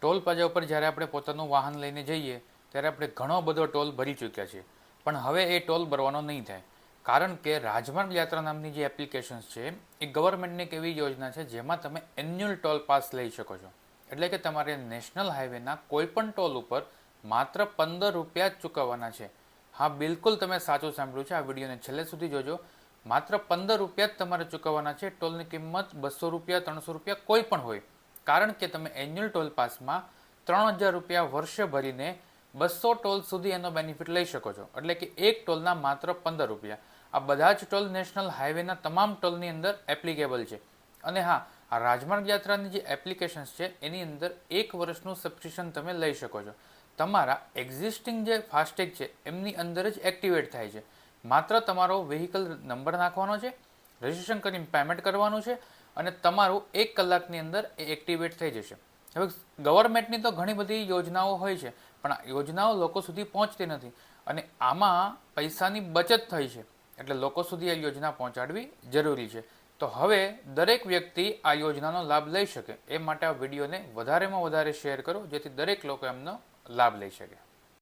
Toll plaza ઉપર જ્યારે આપણે પોતાનું વાહન લઈને જઈએ ત્યારે આપણે ઘણો બધો ટોલ ભરી ચૂક્યા છીએ, પણ હવે એ ટોલ ભરવાનો નહીં થાય. કારણ કે રાજમાર્ગ યાત્રા નામની જે એપ્લિકેશન્સ છે એ ગવર્મેન્ટની એક એવી યોજના છે જેમાં તમે એન્યુઅલ ટોલ પાસ લઈ શકો છો. એટલે કે તમારે નેશનલ હાઈવેના કોઈ પણ ટોલ ઉપર માત્ર 15 રૂપિયા જ ચૂકવવાના છે. હા, બિલકુલ તમે સાચું સાંભળ્યું છે. આ વિડીયોને છેલ્લે સુધી જોજો. માત્ર 15 રૂપિયા જ તમારે ચૂકવવાના છે. ટોલની કિંમત 200 રૂપિયા 300 રૂપિયા કોઈ પણ હોય, કારણ કે તમે એન્યુઅલ ટોલ પાસમાં 3000 રૂપિયા વર્ષે ભરીને 200 ટોલ સુધી એનો બેનિફિટ લઈ શકો છો. એટલે કે એક ટોલના માત્ર 15 રૂપિયા. આ બધા જ ટોલ નેશનલ હાઈવેના તમામ ટોલની અંદર એપ્લિકેબલ છે. અને હા, આ રાજમાર્ગ યાત્રાની જે એપ્લિકેશન્સ છે એની અંદર 1 વર્ષનું સબસ્ક્રિપ્શન તમે લઈ શકો છો. તમારા એક્ઝિસ્ટિંગ જે ફાસ્ટેગ છે એમની અંદર જ એક્ટિવેટ થાય છે. માત્ર તમારો વ્હીકલ નંબર નાખવાનો છે, રજિસ્ટ્રેશન કરીને પેમેન્ટ કરવાનું છે અને તમારું 1 કલાકની અંદર એ એક્ટિવેટ થઈ જશે. હવે ગવર્મેન્ટની તો ઘણી બધી યોજનાઓ હોય છે, પણ આ યોજનાઓ લોકો સુધી પહોંચતી નથી અને આમાં પૈસાની બચત થઈ છે. એટલે લોકો સુધી આ યોજના પહોંચાડવી જરૂરી છે. તો હવે દરેક વ્યક્તિ આ યોજનાનો લાભ લઈ શકે એ માટે આ વિડીયોને વધારેમાં વધારે શેર કરો, જેથી દરેક લોકો એમનો લાભ લઈ શકે.